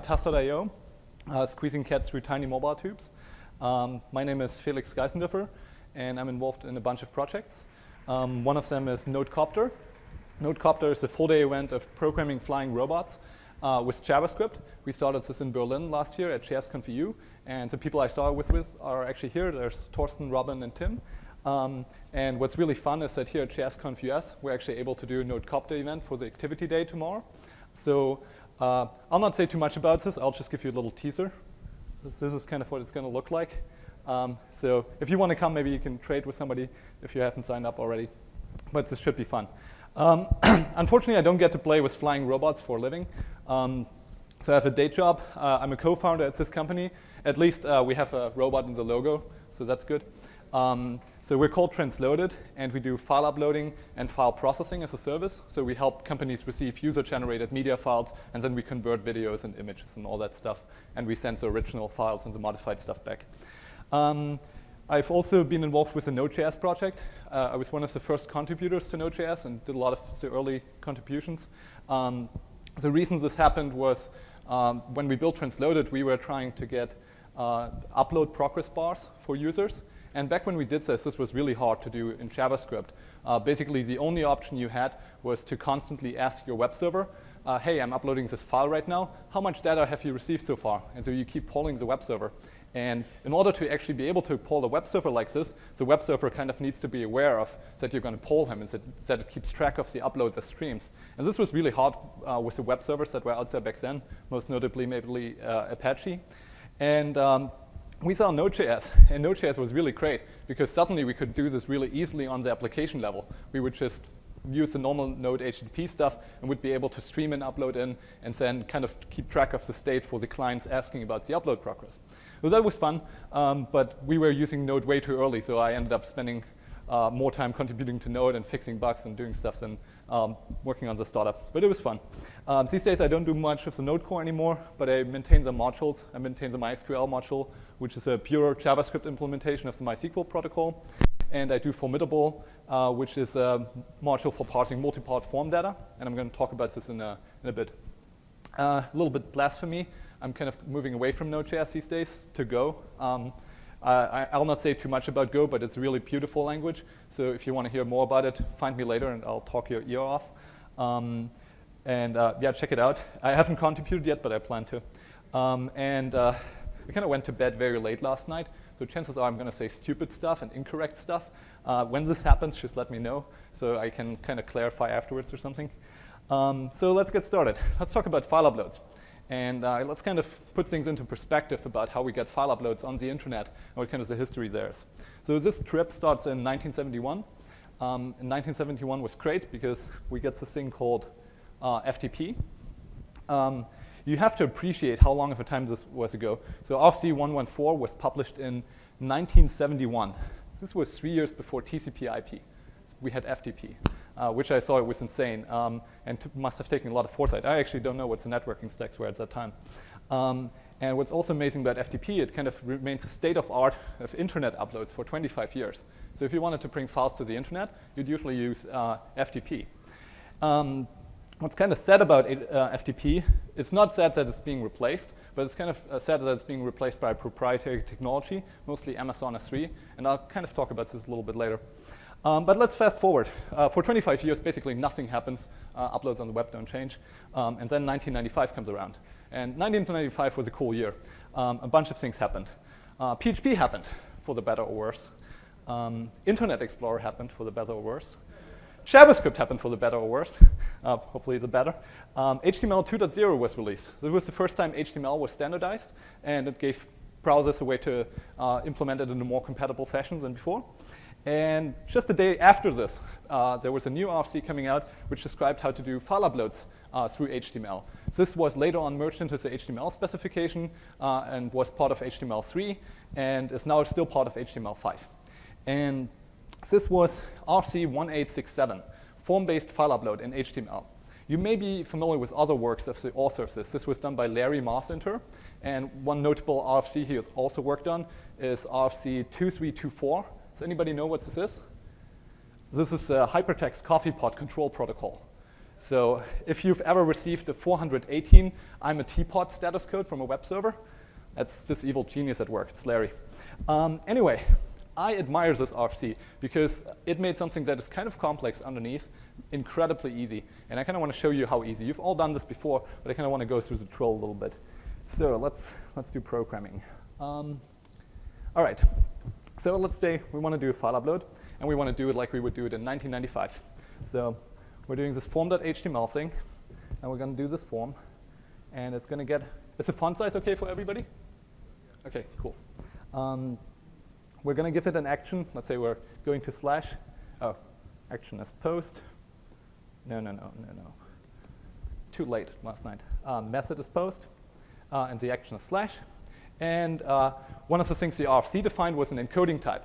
Task.io, squeezing cats through tiny mobile tubes. My name is Felix Geisendörfer, and I'm involved in a bunch of projects. One of them is Nodecopter. Nodecopter is a 4-day event of programming flying robots with JavaScript. We started this in Berlin last year at JSConfUS, and the people I started with are actually here. There's Torsten, Robin, and Tim. And what's really fun is that here at JSConfUS, we're actually able to do a Nodecopter event for the activity day tomorrow. So I'll not say too much about this. I'll just give you a little teaser. This is kind of what it's going to look like. So if you want to come, maybe you can trade with somebody if you haven't signed up already. But this should be fun. Unfortunately, I don't get to play with flying robots for a living. So I have a day job. I'm a co-founder at this company. At least we have a robot in the logo, so that's good. So we're called Transloaded, and we do file uploading and file processing as a service. So we help companies receive user-generated media files, and then we convert videos and images and all that stuff, and we send the original files and the modified stuff back. I've also been involved with the Node.js project. I was one of the first contributors to Node.js and did a lot of the early contributions. The reason this happened was when we built Transloaded, we were trying to get upload progress bars for users. And back when we did this, this was really hard to do in JavaScript. Basically, the only option you had was to constantly ask your web server, hey, I'm uploading this file right now. How much data have you received so far? And so you keep polling the web server. And in order to actually be able to poll the web server like this, the web server kind of needs to be aware of that you're going to poll him and that it keeps track of the uploads as streams. And this was really hard with the web servers that were out there back then, most notably maybe Apache. And we saw Node.js, and Node.js was really great because suddenly we could do this really easily on the application level. We would just use the normal Node HTTP stuff and would be able to stream and upload in and then kind of keep track of the state for the clients asking about the upload progress. So that was fun, but we were using Node way too early, so I ended up spending more time contributing to Node and fixing bugs and doing stuff than working on the startup. But it was fun. These days, I don't do much of the Node core anymore, but I maintain the modules. I maintain the MySQL module, which is a pure JavaScript implementation of the MySQL protocol. And I do Formidable, which is a module for parsing multi-part form data. And I'm going to talk about this in a bit. A little bit blasphemy. I'm kind of moving away from Node.js these days to Go. I'll not say too much about Go, but it's a really beautiful language. So if you want to hear more about it, find me later, and I'll talk your ear off. Yeah, check it out. I haven't contributed yet, but I plan to. I kind of went to bed very late last night, so chances are I'm going to say stupid stuff and incorrect stuff. When this happens, just let me know so I can kind of clarify afterwards or something. So let's get started. Let's talk about file uploads. And let's kind of put things into perspective about how we get file uploads on the internet and what kind of the history there is. So this trip starts in 1971. In 1971 was great because we get this thing called FTP. You have to appreciate how long of a time this was ago. So RFC 114 was published in 1971. This was 3 years before TCP/IP. We had FTP. Which I thought was insane and must have taken a lot of foresight. I actually don't know what the networking stacks were at that time. And what's also amazing about FTP, it kind of remains the state of art of internet uploads for 25 years. So if you wanted to bring files to the internet, you'd usually use FTP. What's kind of sad about FTP, it's not sad that it's being replaced, but it's kind of sad that it's being replaced by a proprietary technology, mostly Amazon S3. And I'll kind of talk about this a little bit later. But let's fast forward. For 25 years, basically nothing happens. Uploads on the web don't change. And then 1995 comes around. And 1995 was a cool year. A bunch of things happened. PHP happened, for the better or worse. Internet Explorer happened, for the better or worse. JavaScript happened, for the better or worse. Hopefully the better. HTML 2.0 was released. This was the first time HTML was standardized, and it gave browsers a way to implement it in a more compatible fashion than before. And just a day after this, there was a new RFC coming out which described how to do file uploads through HTML. This was later on merged into the HTML specification and was part of HTML3 and is now still part of HTML5. And this was RFC 1867, form-based file upload in HTML. You may be familiar with other works of the author of this. This was done by Larry Marcinter. And one notable RFC he has also worked on is RFC 2324. Does anybody know what this is? This is a hypertext coffee pot control protocol. So if you've ever received a 418 I'm a teapot status code from a web server, that's this evil genius at work. It's Larry. Anyway, I admire this RFC because it made something that is kind of complex underneath incredibly easy. And I kind of want to show you how easy. You've all done this before, but I kind of want to go through the drill a little bit. So let's do programming. All right. So let's say we want to do a file upload, and we want to do it like we would do it in 1995. So we're doing this form.html thing, and we're going to do this form. And it's going to get, is the font size OK for everybody? OK, cool. We're going to give it an action. Let's say we're going to slash. Oh, action is post. No. Too late last night. Method is post, and the action is slash. And one of the things the RFC defined was an encoding type.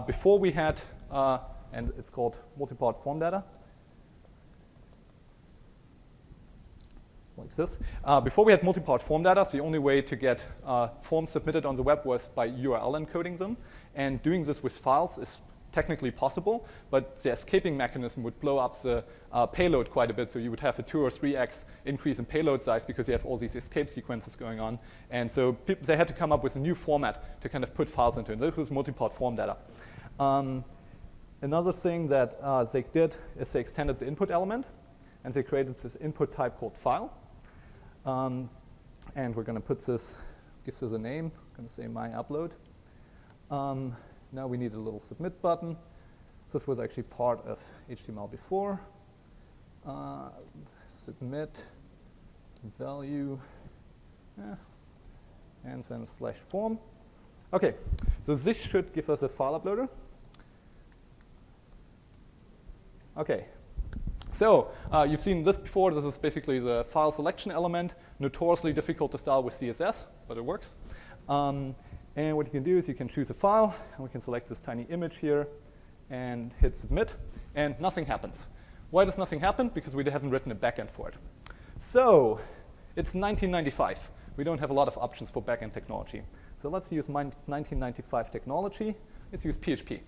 Before we had, and it's called multipart form data, like this. Before we had multipart form data, the only way to get forms submitted on the web was by URL encoding them. And doing this with files is technically possible, but the escaping mechanism would blow up the payload quite a bit. So you would have a 2 or 3x increase in payload size because you have all these escape sequences going on. And so they had to come up with a new format to kind of put files into. And this was multipart form data. Another thing that they did is they extended the input element, and they created this input type called file. And we're going to put this, give this a name. I'm going to say my upload. Now we need a little submit button. This was actually part of HTML before. Submit value, and then slash form. OK, so this should give us a file uploader. OK, so you've seen this before. This is basically the file selection element, notoriously difficult to style with CSS, but it works. And what you can do is you can choose a file, and we can select this tiny image here and hit submit, and nothing happens. Why does nothing happen? Because we haven't written a backend for it. So it's 1995. We don't have a lot of options for backend technology. So let's use my 1995 technology. Let's use PHP.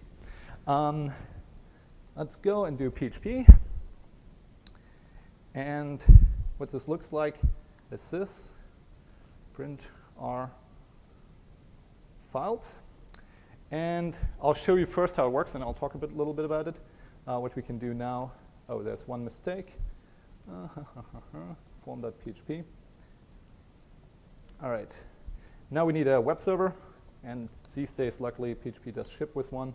Let's go and do PHP. And what this looks like is this, print R files. And I'll show you first how it works, and I'll talk a little bit about it. What we can do now. Oh, there's one mistake. Form.php. All right. Now we need a web server. And these days, luckily, PHP does ship with one.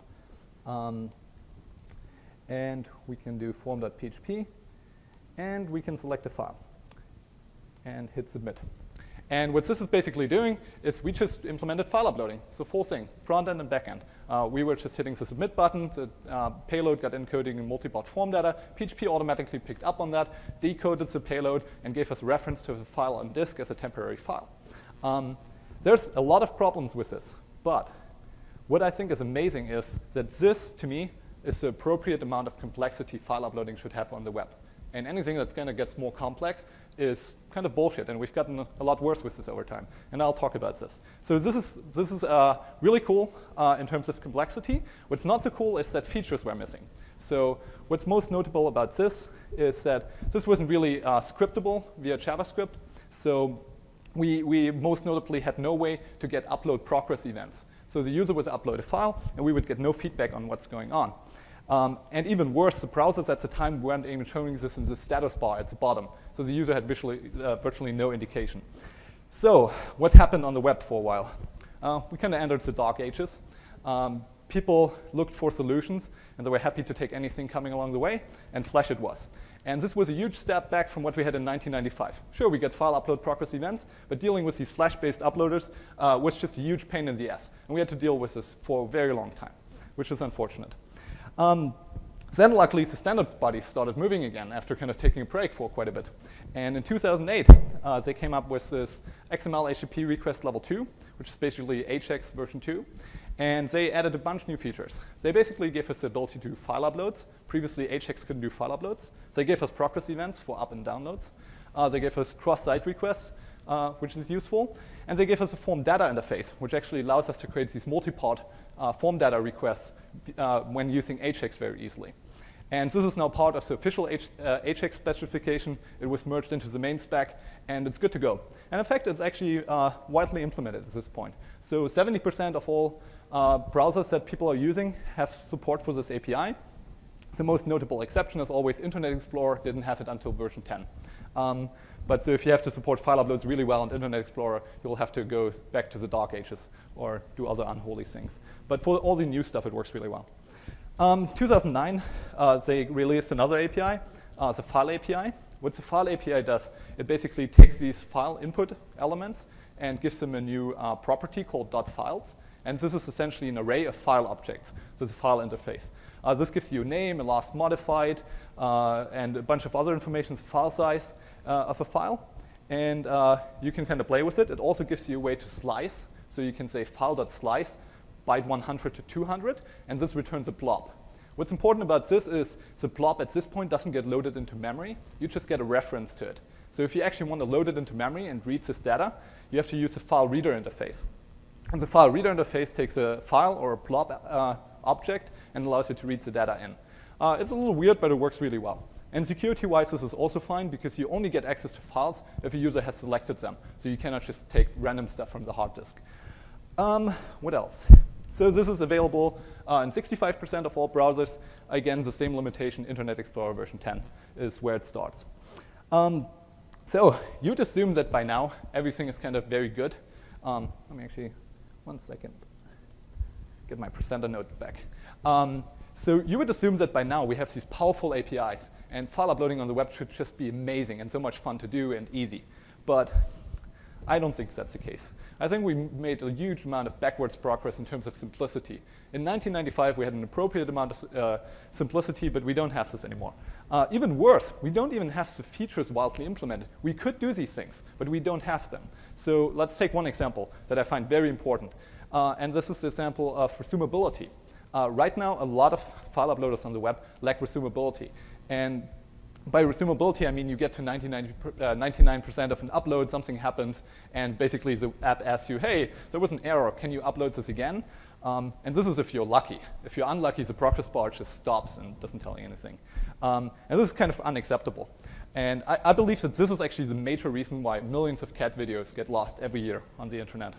And we can do form.php. And we can select a file and hit submit. And what this is basically doing is we just implemented file uploading. It's the full thing, front end and back end. We were just hitting the submit button. The payload got encoding in multipart form data. PHP automatically picked up on that, decoded the payload, and gave us a reference to the file on disk as a temporary file. There's a lot of problems with this. But what I think is amazing is that this, to me, is the appropriate amount of complexity file uploading should have on the web. And anything that's going to get more complex is kind of bullshit, and we've gotten a lot worse with this over time. And I'll talk about this. So this is really cool in terms of complexity. What's not so cool is that features were missing. So what's most notable about this is that this wasn't really scriptable via JavaScript. So we most notably had no way to get upload progress events. So the user would upload a file, and we would get no feedback on what's going on. And even worse, the browsers at the time weren't even showing this in the status bar at the bottom. So the user had virtually no indication. So what happened on the web for a while? We kind of entered the dark ages. People looked for solutions, and they were happy to take anything coming along the way, and Flash it was. And this was a huge step back from what we had in 1995. Sure, we get file upload progress events, but dealing with these Flash-based uploaders was just a huge pain in the ass. And we had to deal with this for a very long time, which is unfortunate. Then luckily the standards bodies started moving again after kind of taking a break for quite a bit. And in 2008, they came up with this XML HTTP request level 2, which is basically HX version 2. And they added a bunch of new features. They basically gave us the ability to do file uploads. Previously, HX couldn't do file uploads. They gave us progress events for up and downloads. They gave us cross-site requests, which is useful. And they gave us a form data interface, which actually allows us to create these multi-part form data requests when using HX very easily. And this is now part of the official HX specification. It was merged into the main spec, and it's good to go. And in fact, it's actually widely implemented at this point. So 70% of all browsers that people are using have support for this API. The most notable exception is always Internet Explorer didn't have it until version 10. But so if you have to support file uploads really well on Internet Explorer, you'll have to go back to the dark ages or do other unholy things. But for all the new stuff, it works really well. 2009, they released another API, the File API. What the File API does, it basically takes these file input elements and gives them a new property called .files. And this is essentially an array of file objects, so the file interface. This gives you a name, a last modified, and a bunch of other information, the file size of a file. And you can kind of play with it. It also gives you a way to slice. So you can say file.slice byte 100 to 200, and this returns a blob. What's important about this is the blob at this point doesn't get loaded into memory. You just get a reference to it. So if you actually want to load it into memory and read this data, you have to use the file reader interface. And the file reader interface takes a file or a blob object and allows you to read the data in. It's a little weird, but it works really well. And security-wise, this is also fine because you only get access to files if a user has selected them. So you cannot just take random stuff from the hard disk. What else? So this is available in 65% of all browsers. Again, the same limitation, Internet Explorer version 10 is where it starts. So you'd assume that by now, everything is kind of very good. Let me actually, 1 second, get my presenter note back. So you would assume that by now we have these powerful APIs, and file uploading on the web should just be amazing and so much fun to do and easy. But I don't think that's the case. I think we made a huge amount of backwards progress in terms of simplicity. In 1995, we had an appropriate amount of simplicity, but we don't have this anymore. Even worse, we don't even have the features wildly implemented. We could do these things, but we don't have them. So let's take one example that I find very important. And this is the example of resumability. Right now, a lot of file uploaders on the web lack resumability. And by resumability, I mean you get to 99% of an upload, something happens, and basically the app asks you, hey, there was an error, can you upload this again? And this is if you're lucky. If you're unlucky, the progress bar just stops and doesn't tell you anything. And this is kind of unacceptable. And I believe that this is actually the major reason why millions of cat videos get lost every year on the internet.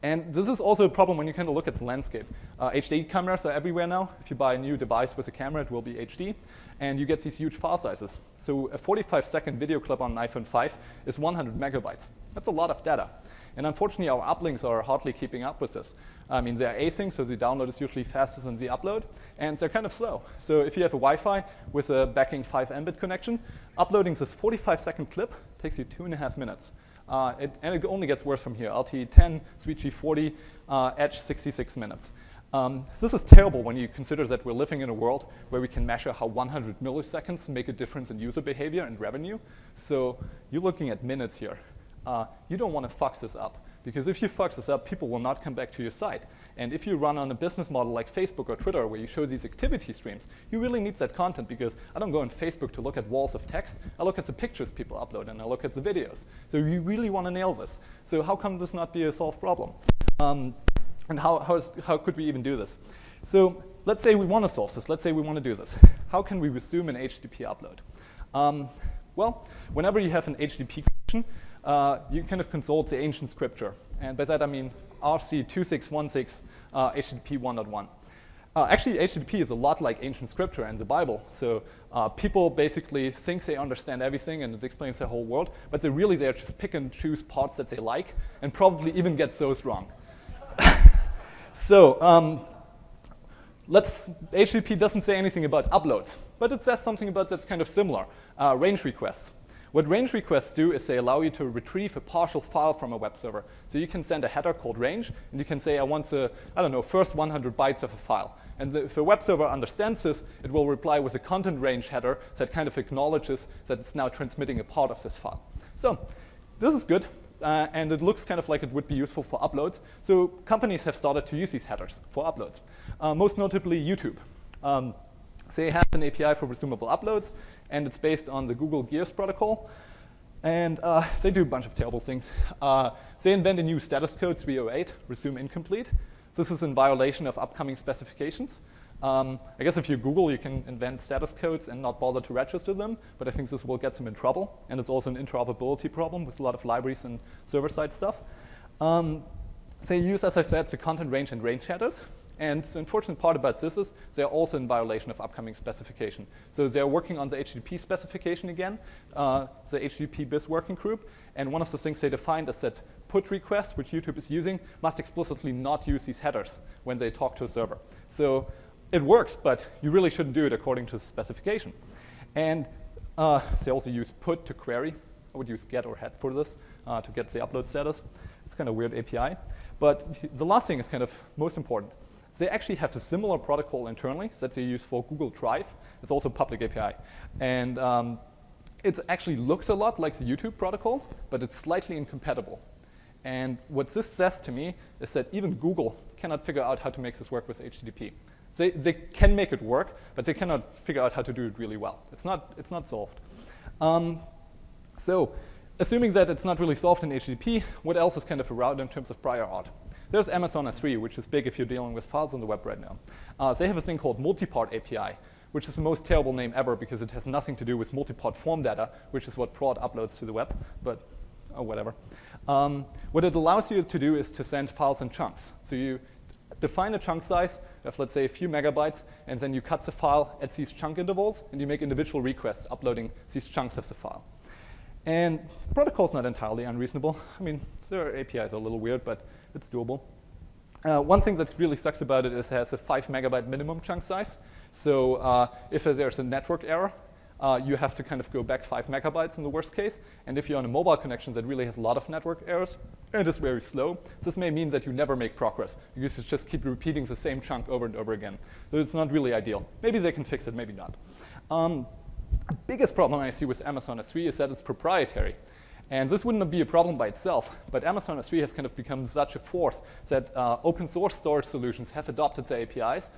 And this is also a problem when you kind of look at the landscape. HD cameras are everywhere now. If you buy a new device with a camera, it will be HD. And you get these huge file sizes. So a 45-second video clip on an iPhone 5 is 100 megabytes. That's a lot of data. And unfortunately, our uplinks are hardly keeping up with this. I mean, they're async, so the download is usually faster than the upload. And they're kind of slow. So if you have a Wi-Fi with a backing 5 Mbit connection, uploading this 45-second clip takes you 2.5 minutes. And it only gets worse from here. LTE 10, 3G 40, Edge 66 minutes. This is terrible when you consider that we're living in a world where we can measure how 100 milliseconds make a difference in user behavior and revenue. So you're looking at minutes here. You don't want to fuck this up. Because if you fuck this up, people will not come back to your site. And if you run on a business model like Facebook or Twitter where you show these activity streams, you really need that content because I don't go on Facebook to look at walls of text. I look at the pictures people upload and I look at the videos. So you really want to nail this. So how come this not be a solved problem? And how could we even do this? So let's say we want to solve this. Let's say we want to do this. How can we resume an HTTP upload? Well, whenever you have an HTTP connection, you kind of consult the ancient scripture. And by that I mean RC 2616 HTTP 1.1. Actually, HTTP is a lot like ancient scripture and the Bible. So people basically think they understand everything and it explains the whole world, but they're really there to just pick and choose parts that they like and probably even get those wrong. So HTTP doesn't say anything about uploads, but it says something about that's kind of similar, range requests. What range requests do is they allow you to retrieve a partial file from a web server. So you can send a header called range, and you can say, I want the, first 100 bytes of a file. And if a web server understands this, it will reply with a content range header that kind of acknowledges that it's now transmitting a part of this file. So this is good, and it looks kind of like it would be useful for uploads. So companies have started to use these headers for uploads, most notably YouTube. They have an API for resumable uploads, and it's based on the Google Gears protocol. And they do a bunch of terrible things. They invent a new status code, 308, resume incomplete. This is in violation of upcoming specifications. I guess if you Google, you can invent status codes and not bother to register them, but I think this will get them in trouble, and it's also an interoperability problem with a lot of libraries and server-side stuff. They use, as I said, the content range and range headers, and the unfortunate part about this is they're also in violation of upcoming specification. So they're working on the HTTP specification again, the HTTP BIS working group, and one of the things they defined is that put requests, which YouTube is using, must explicitly not use these headers when they talk to a server. So it works, but you really shouldn't do it according to the specification. And they also use put to query. I would use get or head for this to get the upload status. It's kind of a weird API. But the last thing is kind of most important. They actually have a similar protocol internally that they use for Google Drive. It's also a public API. And it actually looks a lot like the YouTube protocol, but it's slightly incompatible. And what this says to me is that even Google cannot figure out how to make this work with HTTP. They can make it work, but they cannot figure out how to do it really well. It's not solved. So assuming that it's not really solved in HTTP, what else is kind of around in terms of prior art? There's Amazon S3, which is big if you're dealing with files on the web right now. They have a thing called multipart API, which is the most terrible name ever because it has nothing to do with multipart form data, which is what prod uploads to the web, but whatever. What it allows you to do is to send files in chunks. So you define a chunk size of, let's say, a few megabytes, and then you cut the file at these chunk intervals, and you make individual requests uploading these chunks of the file. And the protocol is not entirely unreasonable. I mean, their APIs are a little weird, but it's doable. One thing that really sucks about it is it has a 5 megabyte minimum chunk size. So if there's a network error, you have to kind of go back 5 megabytes in the worst case. And if you're on a mobile connection that really has a lot of network errors, it is very slow. This may mean that you never make progress. You just keep repeating the same chunk over and over again. So it's not really ideal. Maybe they can fix it, maybe not. The biggest problem I see with Amazon S3 is that it's proprietary. And this wouldn't be a problem by itself, but Amazon S3 has kind of become such a force that open source storage solutions have adopted the APIs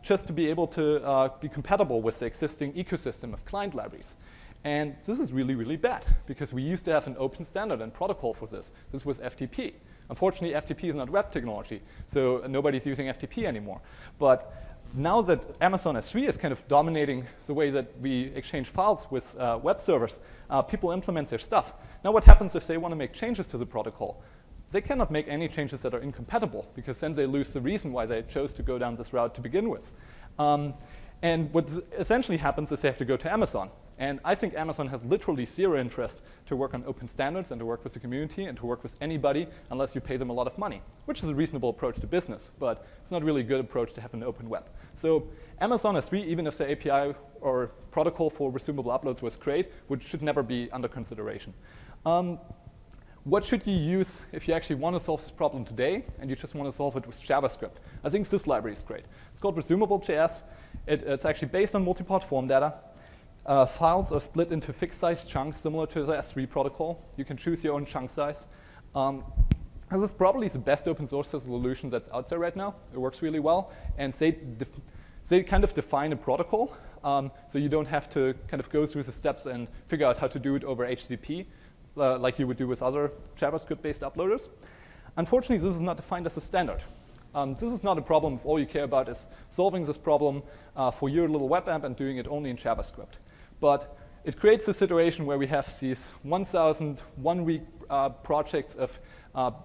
just to be able to be compatible with the existing ecosystem of client libraries. And this is really, really bad, because we used to have an open standard and protocol for this. This was FTP. Unfortunately, FTP is not web technology, so nobody's using FTP anymore. But now that Amazon S3 is kind of dominating the way that we exchange files with web servers, people implement their stuff. Now what happens if they want to make changes to the protocol? They cannot make any changes that are incompatible, because then they lose the reason why they chose to go down this route to begin with. And what essentially happens is they have to go to Amazon. And I think Amazon has literally zero interest to work on open standards and to work with the community and to work with anybody unless you pay them a lot of money, which is a reasonable approach to business, but it's not really a good approach to have an open web. So Amazon S3, even if the API or protocol for resumable uploads was great, should never be under consideration. What should you use if you actually want to solve this problem today and you just want to solve it with JavaScript? I think this library is great. It's called Resumable.js. It's actually based on multipart form data. Files are split into fixed size chunks similar to the S3 protocol. You can choose your own chunk size. This is probably the best open source solution that's out there right now. It works really well. And they kind of define a protocol, so you don't have to kind of go through the steps and figure out how to do it over HTTP like you would do with other JavaScript-based uploaders. Unfortunately, this is not defined as a standard. This is not a problem if all you care about is solving this problem for your little web app and doing it only in JavaScript. But it creates a situation where we have these 1,000 one-week projects of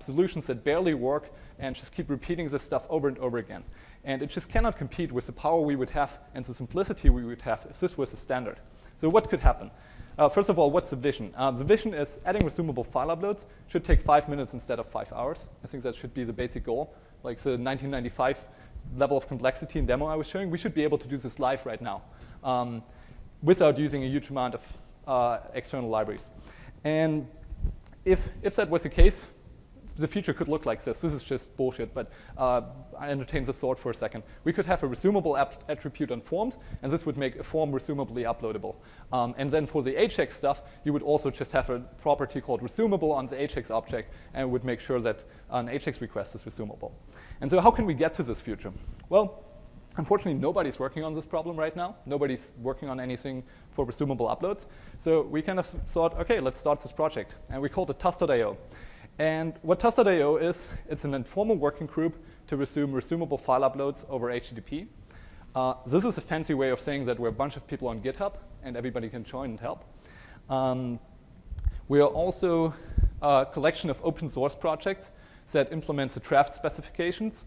solutions that barely work and just keep repeating this stuff over and over again. And it just cannot compete with the power we would have and the simplicity we would have if this was a standard. So what could happen? First of all, what's the vision? The vision is adding resumable file uploads should take 5 minutes instead of 5 hours. I think that should be the basic goal. Like the 1995 level of complexity and demo I was showing, we should be able to do this live right now without using a huge amount of external libraries. And if that was the case, the future could look like this. This is just bullshit, but I entertain the thought for a second. We could have a resumable attribute on forms, and this would make a form resumably uploadable. And then for the Ajax stuff, you would also just have a property called resumable on the Ajax object, and it would make sure that an Ajax request is resumable. And so how can we get to this future? Well, unfortunately, nobody's working on this problem right now. Nobody's working on anything for resumable uploads. So we kind of thought, OK, let's start this project. And we called it Tust.io. And what Tust.io is, it's an informal working group to resume resumable file uploads over HTTP. This is a fancy way of saying that we're a bunch of people on GitHub, and everybody can join and help. We are also a collection of open source projects that implements the draft specifications.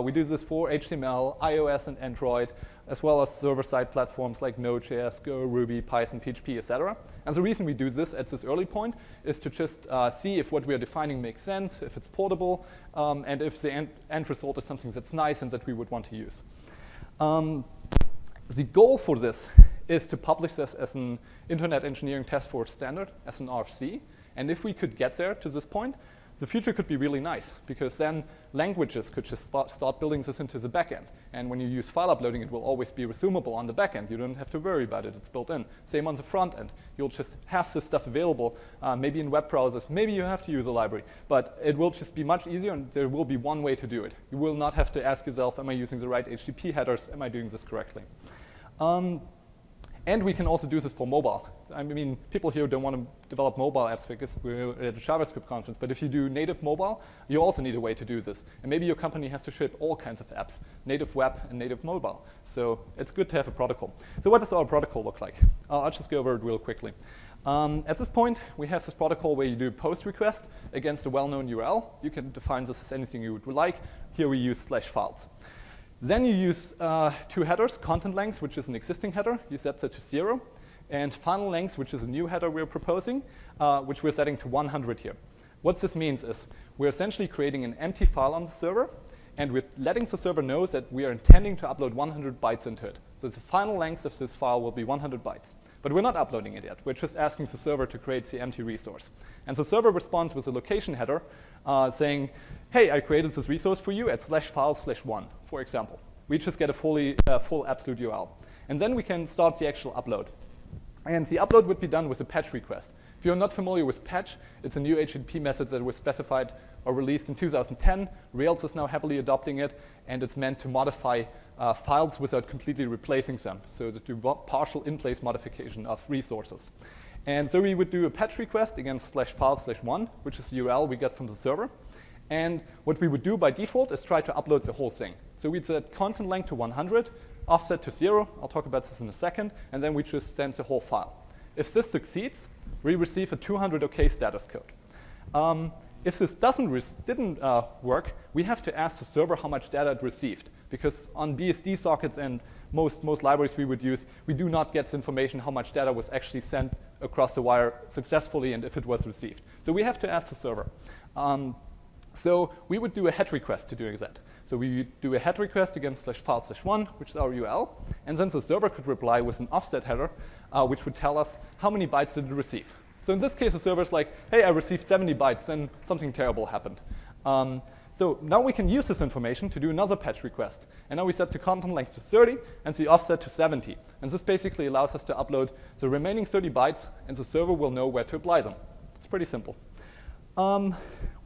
We do this for HTML, iOS, and Android, as well as server-side platforms like Node.js, Go, Ruby, Python, PHP, etc. And the reason we do this at this early point is to just see if what we are defining makes sense, if it's portable, and if the end result is something that's nice and that we would want to use. The goal for this is to publish this as an Internet Engineering Task Force standard, as an RFC. And if we could get there to this point, the future could be really nice, because then languages could just start building this into the backend. And when you use file uploading, it will always be resumable on the backend. You don't have to worry about it. It's built in. Same on the front end. You'll just have this stuff available, maybe in web browsers. Maybe you have to use a library. But it will just be much easier, and there will be one way to do it. You will not have to ask yourself, am I using the right HTTP headers? Am I doing this correctly? And we can also do this for mobile. I mean, people here don't want to develop mobile apps because we're at a JavaScript conference. But if you do native mobile, you also need a way to do this. And maybe your company has to ship all kinds of apps, native web and native mobile. So it's good to have a protocol. So what does our protocol look like? I'll just go over it real quickly. At this point, we have this protocol where you do a post request against a well-known URL. You can define this as anything you would like. Here we use /files. Then you use two headers, content length, which is an existing header. You set that to 0. And final length, which is a new header we're proposing, which we're setting to 100 here. What this means is we're essentially creating an empty file on the server, and we're letting the server know that we are intending to upload 100 bytes into it. So the final length of this file will be 100 bytes. But we're not uploading it yet. We're just asking the server to create the empty resource. And the server responds with a location header saying, hey, I created this resource for you at /files/1, for example. We just get a full absolute URL. And then we can start the actual upload. And the upload would be done with a patch request. If you're not familiar with patch, it's a new HTTP method that was specified or released in 2010. Rails is now heavily adopting it, and it's meant to modify files without completely replacing them, so to do partial in-place modification of resources. And so we would do a patch request against /files/1, which is the URL we get from the server. And what we would do by default is try to upload the whole thing. So we'd set content length to 100, offset to 0. I'll talk about this in a second. And then we just send the whole file. If this succeeds, we receive a 200 OK status code. If this didn't work, we have to ask the server how much data it received. Because on BSD sockets and most libraries we would use, we do not get the information how much data was actually sent across the wire successfully and if it was received. So we have to ask the server. So we would do a head request to doing that. So we do a head request against /files/1, which is our URL. And then the server could reply with an offset header, which would tell us how many bytes did it receive. So in this case, the server's like, hey, I received 70 bytes, and something terrible happened. So now we can use this information to do another patch request. And now we set the content length to 30 and the offset to 70. And this basically allows us to upload the remaining 30 bytes, and the server will know where to apply them. It's pretty simple.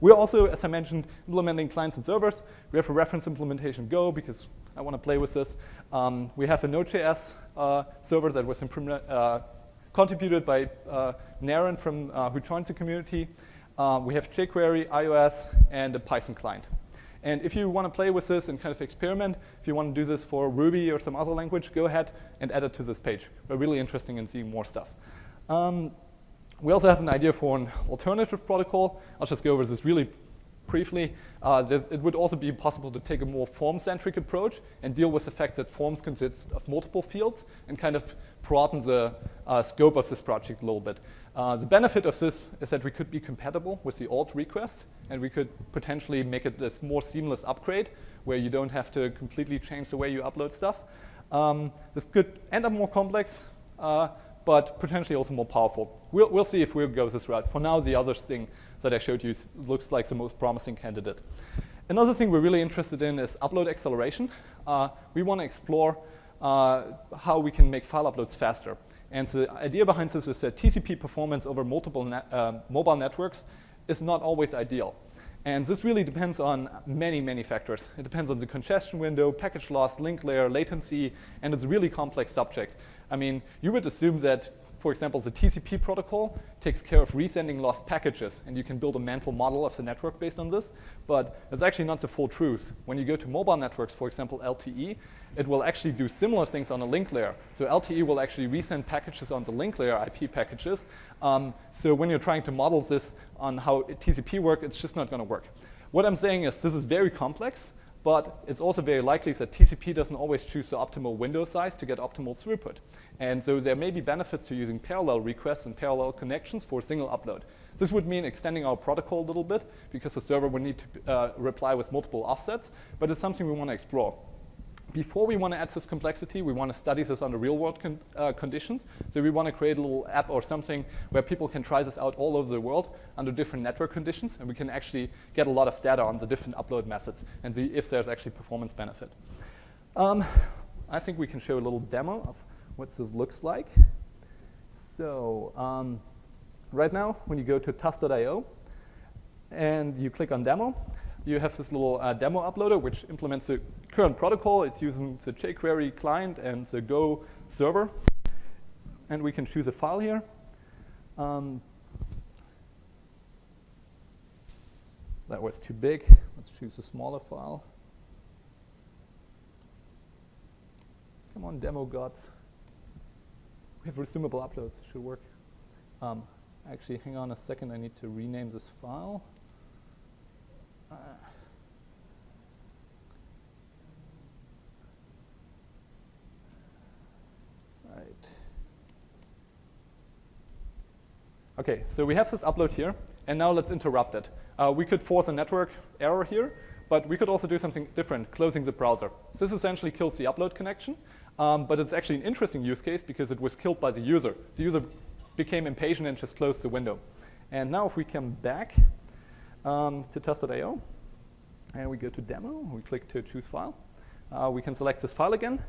We're also, as I mentioned, implementing clients and servers. We have a reference implementation Go because I want to play with this. We have a Node.js server that was contributed by Naren who joined the community. We have jQuery, iOS, and a Python client. And if you want to play with this and kind of experiment, if you want to do this for Ruby or some other language, go ahead and add it to this page. We're really interested in seeing more stuff. We also have an idea for an alternative protocol. I'll just go over this really briefly. It would also be possible to take a more form-centric approach and deal with the fact that forms consist of multiple fields and kind of broaden the scope of this project a little bit. The benefit of this is that we could be compatible with the alt requests, and we could potentially make it a more seamless upgrade where you don't have to completely change the way you upload stuff. This could end up more complex, but potentially also more powerful. We'll see if we'll go this route. For now, the other thing that I showed you looks like the most promising candidate. Another thing we're really interested in is upload acceleration. We want to explore how we can make file uploads faster. And the idea behind this is that TCP performance over multiple mobile networks is not always ideal. And this really depends on many, many factors. It depends on the congestion window, package loss, link layer, latency, and it's a really complex subject. I mean, you would assume that for example, the TCP protocol takes care of resending lost packages, and you can build a mental model of the network based on this, but it's actually not the full truth. When you go to mobile networks, for example, LTE, it will actually do similar things on a link layer. So LTE will actually resend packages on the link layer, IP packages. So when you're trying to model this on how TCP works, it's just not going to work. What I'm saying is this is very complex, but it's also very likely that TCP doesn't always choose the optimal window size to get optimal throughput. And so there may be benefits to using parallel requests and parallel connections for a single upload. This would mean extending our protocol a little bit because the server would need to reply with multiple offsets, but it's something we want to explore. Before we want to add this complexity, we want to study this under real-world conditions. So we want to create a little app or something where people can try this out all over the world under different network conditions, and we can actually get a lot of data on the different upload methods and see if there's actually performance benefit. I think we can show a little demo of what this looks like. So right now, when you go to TUS.io and you click on demo, you have this little demo uploader, which implements the current protocol. It's using the jQuery client and the Go server. And we can choose a file here. That was too big. Let's choose a smaller file. Come on, demo gods. We have resumable uploads. It should work. Actually, hang on a second. I need to rename this file. Right. OK, so we have this upload here. And now let's interrupt it. We could force a network error here, but we could also do something different, closing the browser. This essentially kills the upload connection. But it's actually an interesting use case because it was killed by the user. The user became impatient and just closed the window. And now if we come back to TUS.io, and we go to demo, we click to choose file, we can select this file again,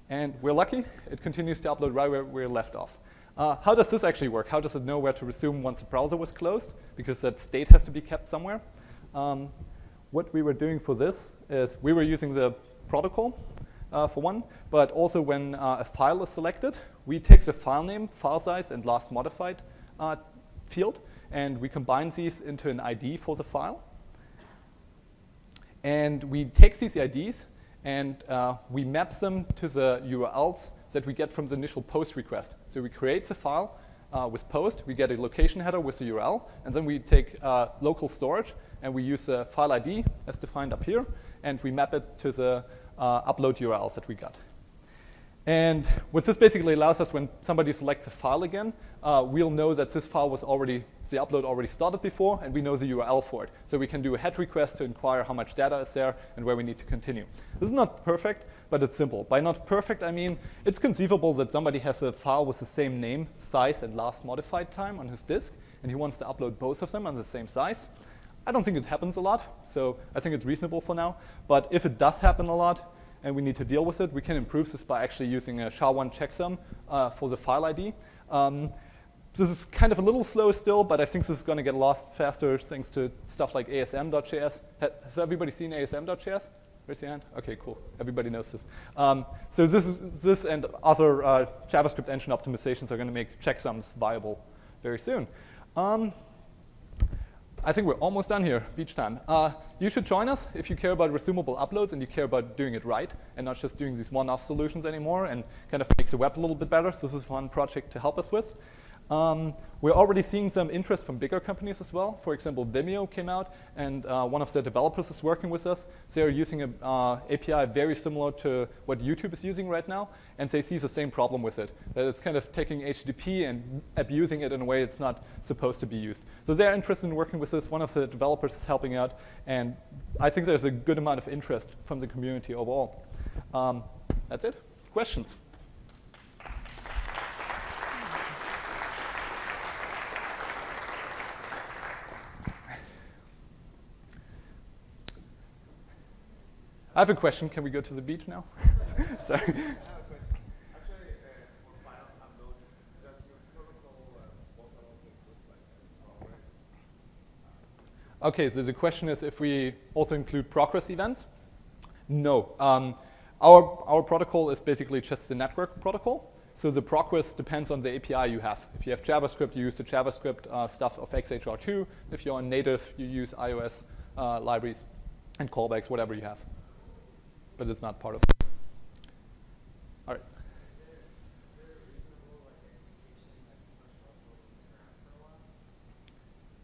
and we're lucky, it continues to upload right where we're left off. How does this actually work? How does it know where to resume once the browser was closed? Because that state has to be kept somewhere. What we were doing for this is we were using the protocol for one, but also when a file is selected, we take the file name, file size, and last modified field, and we combine these into an ID for the file. And we take these IDs and we map them to the URLs that we get from the initial post request. So we create the file with post, we get a location header with the URL, and then we take local storage and we use the file ID as defined up here, and we map it to the upload URLs that we got. And what this basically allows us, when somebody selects a file again, we'll know that this file was already, the upload already started before, and we know the URL for it. So we can do a HEAD request to inquire how much data is there and where we need to continue. This is not perfect, but it's simple. By not perfect, I mean it's conceivable that somebody has a file with the same name, size, and last modified time on his disk, and he wants to upload both of them on the same size. I don't think it happens a lot, so I think it's reasonable for now. But if it does happen a lot, and we need to deal with it, we can improve this by actually using a SHA-1 checksum for the file ID. This is kind of a little slow still, but I think this is going to get lost faster thanks to stuff like ASM.js. Has everybody seen ASM.js? Raise your hand. OK, cool. Everybody knows this. So this and other JavaScript engine optimizations are going to make checksums viable very soon. I think we're almost done here, beach time. You should join us if you care about resumable uploads and you care about doing it right and not just doing these one-off solutions anymore and kind of makes the web a little bit better. So this is a fun project to help us with. We're already seeing some interest from bigger companies as well. For example, Vimeo came out, and one of their developers is working with us. They're using an API very similar to what YouTube is using right now, and they see the same problem with it, that it's kind of taking HTTP and abusing it in a way it's not supposed to be used. So they're interested in working with this. One of the developers is helping out, and I think there's a good amount of interest from the community overall. That's it. Questions? I have a question. Can we go to the beach now? Sorry. I have a question. Actually, for file upload, does your protocol also include like progress? OK, so the question is if we also include progress events. No. Our protocol is basically just the network protocol. So the progress depends on the API you have. If you have JavaScript, you use the JavaScript stuff of XHR2. If you're on native, you use iOS libraries and callbacks, whatever you have. But it's not part of it. All right.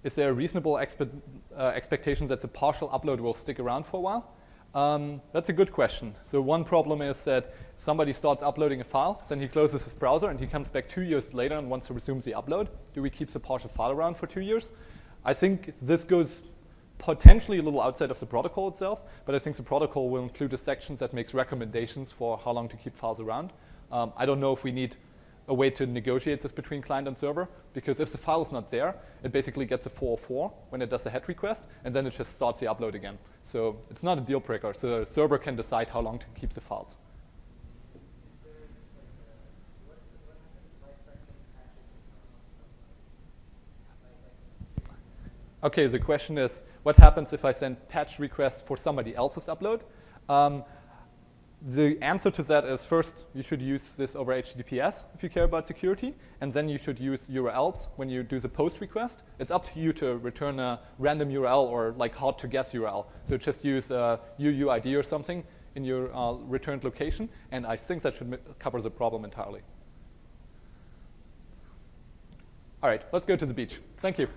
Is there a reasonable expectation that the partial upload will stick around for a while? That's a good question. So one problem is that somebody starts uploading a file, then he closes his browser, and he comes back 2 years later and wants to resume the upload. Do we keep the partial file around for 2 years? I think this goes potentially a little outside of the protocol itself, but I think the protocol will include a section that makes recommendations for how long to keep files around. I don't know if we need a way to negotiate this between client and server, because if the file is not there, it basically gets a 404 when it does the head request, and then it just starts the upload again. So it's not a deal breaker, so the server can decide how long to keep the files. Okay, the question is, what happens if I send patch requests for somebody else's upload? The answer to that is, first, you should use this over HTTPS if you care about security, and then you should use URLs when you do the post request. It's up to you to return a random URL or like hard to guess URL. So just use UUID or something in your returned location, and I think that should cover the problem entirely. All right, let's go to the beach. Thank you.